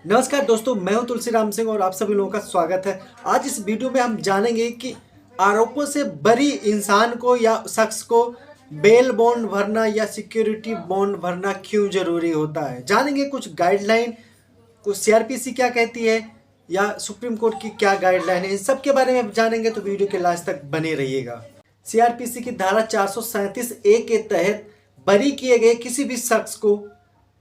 नमस्कार दोस्तों, मैं हूं तुलसीराम सिंह और आप सभी लोगों का स्वागत है। आज इस वीडियो में हम जानेंगे कि आरोपों से बरी इंसान को या शख्स को बेल बॉन्ड भरना या सिक्योरिटी बॉन्ड भरना क्यों जरूरी होता है। जानेंगे कुछ गाइडलाइन, कुछ सीआरपीसी क्या कहती है या सुप्रीम कोर्ट की क्या गाइडलाइन है। इन सब के बारे में जानेंगे तो वीडियो के लास्ट तक बने रहिएगा। सीआरपीसी की धारा 437A के तहत बरी किए गए किसी भी शख्स को,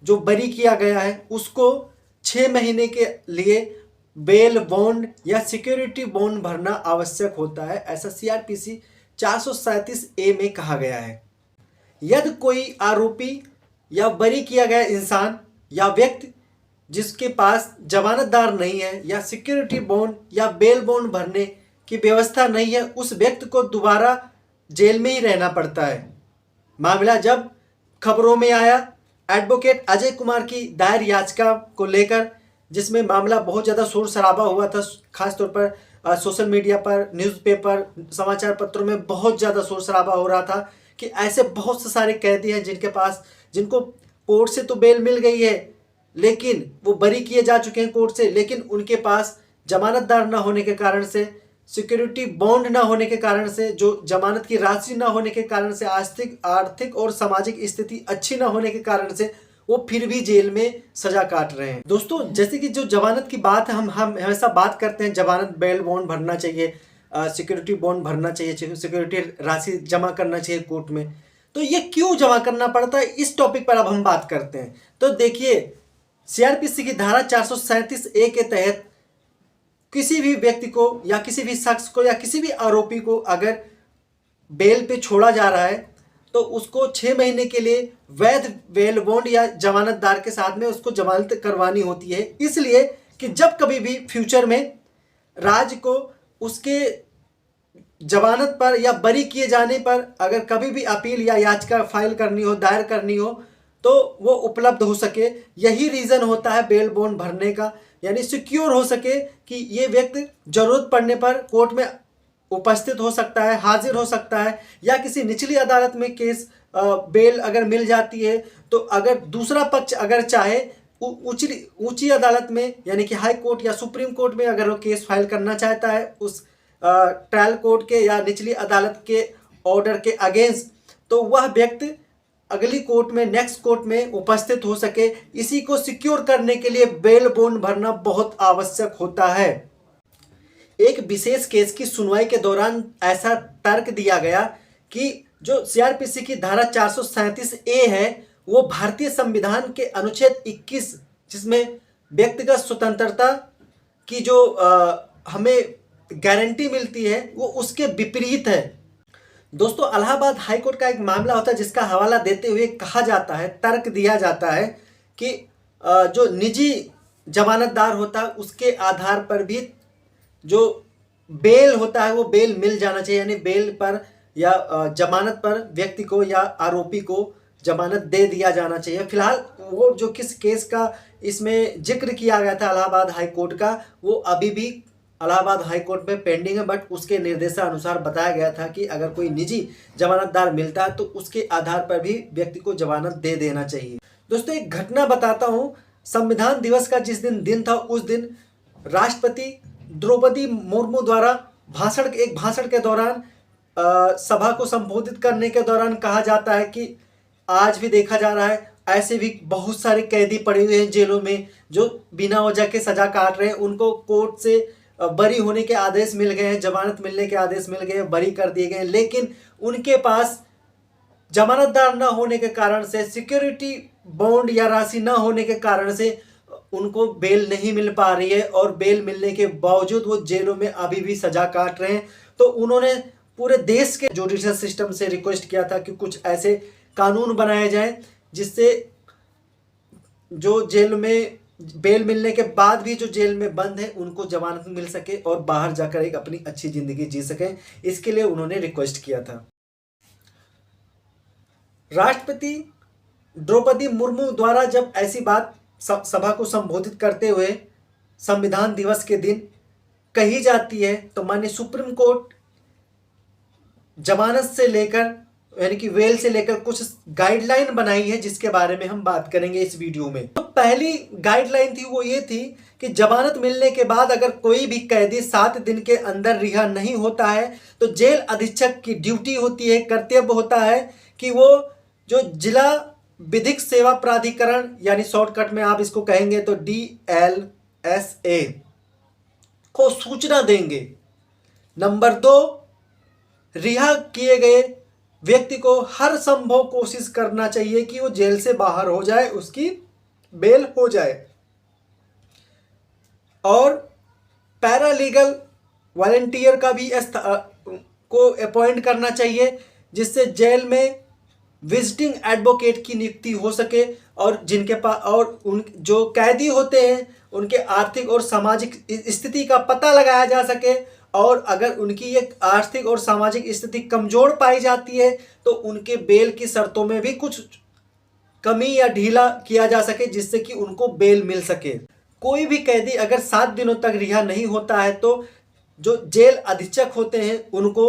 जो बरी किया गया है, उसको 6 महीने के लिए बेल बॉन्ड या सिक्योरिटी बॉन्ड भरना आवश्यक होता है। ऐसा सीआरपीसी 437A में कहा गया है। यदि कोई आरोपी या बरी किया गया इंसान या व्यक्ति जिसके पास जमानतदार नहीं है या सिक्योरिटी बॉन्ड या बेल बॉन्ड भरने की व्यवस्था नहीं है, उस व्यक्ति को दोबारा जेल में ही रहना पड़ता है। मामला जब खबरों में आया एडवोकेट अजय कुमार की दायर याचिका को लेकर, जिसमें मामला बहुत ज़्यादा शोर शराबा हुआ था, खासतौर पर सोशल मीडिया पर, न्यूज़पेपर, समाचार पत्रों में बहुत ज़्यादा शोर शराबा हो रहा था कि ऐसे बहुत से सारे कैदी हैं जिनको कोर्ट से तो बेल मिल गई है, लेकिन वो बरी किए जा चुके हैं कोर्ट से, लेकिन उनके पास जमानतदार ना होने के कारण से, सिक्योरिटी बॉन्ड ना होने के कारण से, जो जमानत की राशि ना होने के कारण से, आर्थिक और सामाजिक स्थिति अच्छी ना होने के कारण से वो फिर भी जेल में सजा काट रहे हैं। दोस्तों, जैसे कि जो जमानत की बात है, हम हमेशा बात करते हैं जमानत बेल बॉन्ड भरना चाहिए, सिक्योरिटी बॉन्ड भरना चाहिए, सिक्योरिटी राशि जमा करना चाहिए कोर्ट में। तो ये क्यों जमा करना पड़ता है, इस टॉपिक पर अब हम बात करते हैं। तो देखिए, सीआरपीसी की धारा 437A के तहत किसी भी व्यक्ति को या किसी भी शख्स को या किसी भी आरोपी को अगर बेल पे छोड़ा जा रहा है तो उसको 6 महीने के लिए वैध बेल बॉन्ड या जमानतदार के साथ में उसको जमानत करवानी होती है। इसलिए कि जब कभी भी फ्यूचर में राज्य को उसके जमानत पर या बरी किए जाने पर अगर कभी भी अपील या याचिका फाइल करनी हो, दायर करनी हो, तो वो उपलब्ध हो सके। यही रीज़न होता है बेल बॉन्ड भरने का, यानी सिक्योर हो सके कि ये व्यक्ति जरूरत पड़ने पर कोर्ट में उपस्थित हो सकता है, हाजिर हो सकता है, या किसी निचली अदालत में केस बेल अगर मिल जाती है तो अगर दूसरा पक्ष अगर चाहे ऊंची अदालत में, यानी कि हाई कोर्ट या सुप्रीम कोर्ट में अगर वो केस फाइल करना चाहता है उस ट्रायल कोर्ट के या निचली अदालत के ऑर्डर के अगेंस्ट, तो वह व्यक्ति अगली कोर्ट में, नेक्स्ट कोर्ट में उपस्थित हो सके। इसी को सिक्योर करने के लिए बेल बॉन्ड भरना बहुत आवश्यक होता है। एक विशेष केस की सुनवाई के दौरान ऐसा तर्क दिया गया कि जो सीआरपीसी की धारा 437A है वो भारतीय संविधान के अनुच्छेद 21, जिसमें व्यक्तिगत स्वतंत्रता की जो हमें गारंटी मिलती है, वो उसके विपरीत है। दोस्तों, इलाहाबाद हाईकोर्ट का एक मामला होता है जिसका हवाला देते हुए कहा जाता है, तर्क दिया जाता है कि जो निजी जमानतदार होता है उसके आधार पर भी जो बेल होता है वो बेल मिल जाना चाहिए, यानी बेल पर या जमानत पर व्यक्ति को या आरोपी को जमानत दे दिया जाना चाहिए। फिलहाल वो जो किस केस का इसमें जिक्र किया गया था इलाहाबाद हाई कोर्ट का, वो अभी भी इलाहाबाद हाई कोर्ट में पेंडिंग है, बट उसके निर्देशानुसार बताया गया था कि अगर कोई निजी जमानतदार मिलता है तो उसके आधार पर भी व्यक्ति को जमानत दे देना चाहिए। दोस्तों, एक घटना बताता हूँ। संविधान दिवस का जिस दिन था, उस दिन राष्ट्रपति द्रौपदी मुर्मू द्वारा एक भाषण के दौरान सभा को संबोधित करने के दौरान कहा जाता है कि आज भी देखा जा रहा है ऐसे भी बहुत सारे कैदी पड़े हुए हैं जेलों में जो बिना वजह के सजा काट रहे हैं। उनको कोर्ट से बरी होने के आदेश मिल गए हैं, जमानत मिलने के आदेश मिल गए हैं, बरी कर दिए गए हैं, लेकिन उनके पास जमानतदार न होने के कारण से, सिक्योरिटी बॉन्ड या राशि न होने के कारण से उनको बेल नहीं मिल पा रही है, और बेल मिलने के बावजूद वो जेलों में अभी भी सजा काट रहे हैं। तो उन्होंने पूरे देश के जुडिशियल सिस्टम से रिक्वेस्ट किया था कि कुछ ऐसे कानून बनाए जाएं जिससे जो जेल में बेल मिलने के बाद भी जो जेल में बंद है उनको जमानत मिल सके और बाहर जाकर एक अपनी अच्छी जिंदगी जी सकें। इसके लिए उन्होंने रिक्वेस्ट किया था। राष्ट्रपति द्रौपदी मुर्मू द्वारा जब ऐसी बात सभा को संबोधित करते हुए संविधान दिवस के दिन कही जाती है, तो माननीय सुप्रीम कोर्ट जमानत से लेकर यानी कि वेल से लेकर कुछ गाइडलाइन बनाई है जिसके बारे में हम बात करेंगे इस वीडियो में। तो पहली गाइडलाइन थी वो ये थी कि जमानत मिलने के बाद अगर कोई भी कैदी 7 दिन के अंदर रिहा नहीं होता है तो जेल अधीक्षक की ड्यूटी होती है, कर्तव्य होता है कि वो जो जिला विधिक सेवा प्राधिकरण यानी शॉर्टकट में आप इसको कहेंगे तो DLSA को सूचना देंगे। नंबर 2, रिहा किए गए व्यक्ति को हर संभव कोशिश करना चाहिए कि वो जेल से बाहर हो जाए, उसकी बेल हो जाए। और पैरालीगल वॉलंटियर का भी को अपॉइंट करना चाहिए जिससे जेल में विजिटिंग एडवोकेट की नियुक्ति हो सके और जिनके पास और उन जो कैदी होते हैं उनके आर्थिक और सामाजिक स्थिति का पता लगाया जा सके, और अगर उनकी ये आर्थिक और सामाजिक स्थिति कमजोर पाई जाती है तो उनके बेल की शर्तों में भी कुछ कमी या ढीला किया जा सके जिससे कि उनको बेल मिल सके। कोई भी कैदी अगर 7 दिनों तक रिहा नहीं होता है तो जो जेल अधीक्षक होते हैं उनको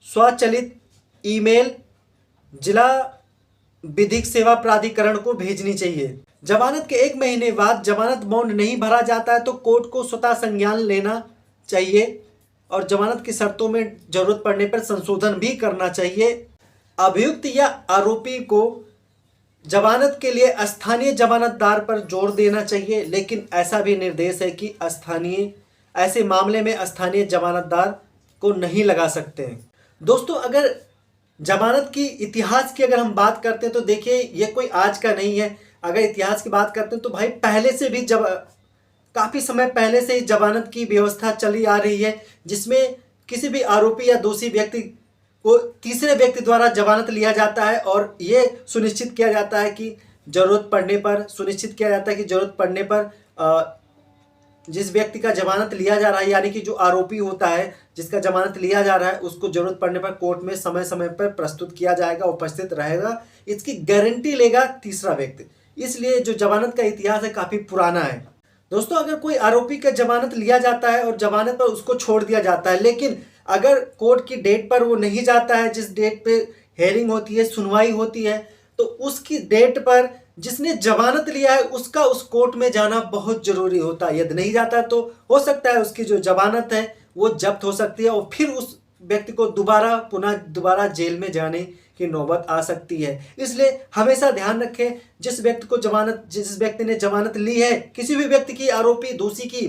स्वचालित ईमेल जिला विधिक सेवा प्राधिकरण को भेजनी चाहिए। जमानत के 1 महीने बाद जमानत बॉन्ड नहीं भरा जाता है तो कोर्ट को स्वतः संज्ञान लेना चाहिए और जमानत की शर्तों में जरूरत पड़ने पर संशोधन भी करना चाहिए। अभियुक्त या आरोपी को जमानत के लिए स्थानीय जमानतदार पर जोर देना चाहिए, लेकिन ऐसा भी निर्देश है कि ऐसे मामले में स्थानीय जमानतदार को नहीं लगा सकते हैं। दोस्तों, अगर जमानत की इतिहास की अगर हम बात करते हैं तो देखिए ये कोई आज का नहीं है। अगर इतिहास की बात करते हैं तो भाई पहले से भी काफ़ी समय पहले से ही जमानत की व्यवस्था चली आ रही है जिसमें किसी भी आरोपी या दोषी व्यक्ति को तीसरे व्यक्ति द्वारा जमानत लिया जाता है और ये सुनिश्चित किया जाता है कि जरूरत पड़ने पर जिस व्यक्ति का जमानत लिया जा रहा है यानी कि जो आरोपी होता है जिसका जमानत लिया जा रहा है उसको जरूरत पड़ने पर कोर्ट में समय समय पर प्रस्तुत किया जाएगा, उपस्थित रहेगा। इसकी गारंटी लेगा तीसरा व्यक्ति। इसलिए जो जमानत का इतिहास है काफ़ी पुराना है। दोस्तों, अगर कोई आरोपी का जमानत लिया जाता है और जमानत पर उसको छोड़ दिया जाता है, लेकिन अगर कोर्ट की डेट पर वो नहीं जाता है, जिस डेट पे हेयरिंग होती है, सुनवाई होती है, तो उसकी डेट पर जिसने जमानत लिया है उसका उस कोर्ट में जाना बहुत जरूरी होता है। यदि नहीं जाता है तो हो सकता है उसकी जो जमानत है वो जब्त हो सकती है और फिर उस व्यक्ति को दोबारा जेल में जाने की नौबत आ सकती है। इसलिए हमेशा ध्यान रखें, जिस व्यक्ति ने जमानत ली है किसी भी व्यक्ति की, आरोपी दोषी की,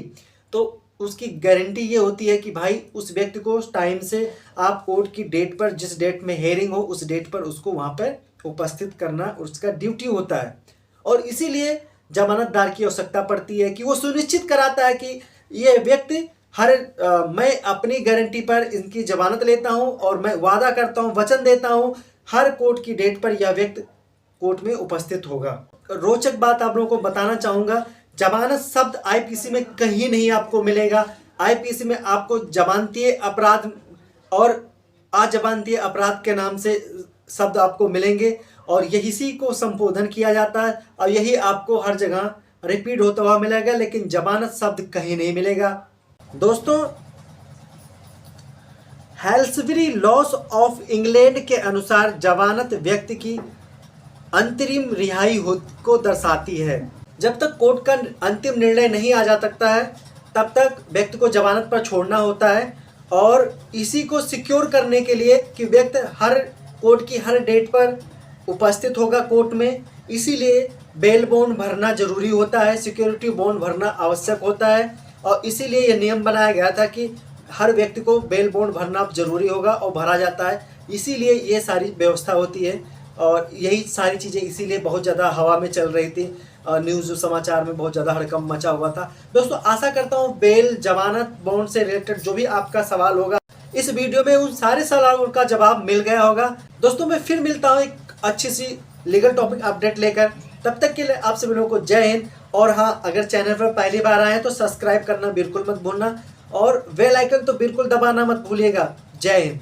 तो उसकी गारंटी ये होती है कि भाई उस व्यक्ति को टाइम से आप कोर्ट की डेट पर, जिस डेट में हेयरिंग हो उस डेट पर उसको वहाँ पर उपस्थित करना उसका ड्यूटी होता है। और इसीलिए जमानतदार की आवश्यकता पड़ती है कि वो सुनिश्चित कराता है कि ये व्यक्ति मैं अपनी गारंटी पर इनकी जमानत लेता हूं और मैं वादा करता हूं, वचन देता हूं, हर कोर्ट की डेट पर यह व्यक्ति कोर्ट में उपस्थित होगा। रोचक बात आप लोगों को बताना चाहूँगा, जमानत शब्द IPC में कहीं नहीं आपको मिलेगा। IPC में आपको जमानतीय अपराध और अजमानतीय अपराध के नाम से शब्द आपको मिलेंगे और इसी को संबोधन किया जाता है और यही आपको हर जगह रिपीट होता हुआ मिलेगा, लेकिन जमानत शब्द कहीं नहीं मिलेगा। दोस्तों, हेल्सबरी लॉस ऑफ इंग्लैंड के अनुसार जमानत व्यक्ति की अंतरिम रिहाई को दर्शाती है। जब तक कोर्ट का अंतिम निर्णय नहीं आ जा सकता है तब तक व्यक्ति को जमानत पर छोड़ना होता है और इसी को सिक्योर करने के लिए कि व्यक्ति कोर्ट की हर डेट पर उपस्थित होगा कोर्ट में, इसीलिए बेल बॉन्ड भरना जरूरी होता है, सिक्योरिटी बॉन्ड भरना आवश्यक होता है और इसीलिए यह नियम बनाया गया था कि हर व्यक्ति को बेल बॉन्ड भरना जरूरी होगा और भरा जाता है। इसीलिए ये सारी व्यवस्था होती है और यही सारी चीज़ें इसीलिए बहुत ज़्यादा हवा में चल रही थी, न्यूज़ समाचार में बहुत ज़्यादा हड़कंप मचा हुआ था। दोस्तों, आशा करता हूँ बेल, जमानत, बॉन्ड से रिलेटेड जो भी आपका सवाल होगा इस वीडियो में उन सारे सवालों का जवाब मिल गया होगा। दोस्तों, मैं फिर मिलता हूँ एक अच्छी सी लीगल टॉपिक अपडेट लेकर। तब तक के लिए आप सभी लोगों को जय हिंद। और हाँ, अगर चैनल पर पहली बार आए हैं तो सब्सक्राइब करना बिल्कुल मत भूलना और बेल आइकन तो बिल्कुल दबाना मत भूलिएगा। जय हिंद।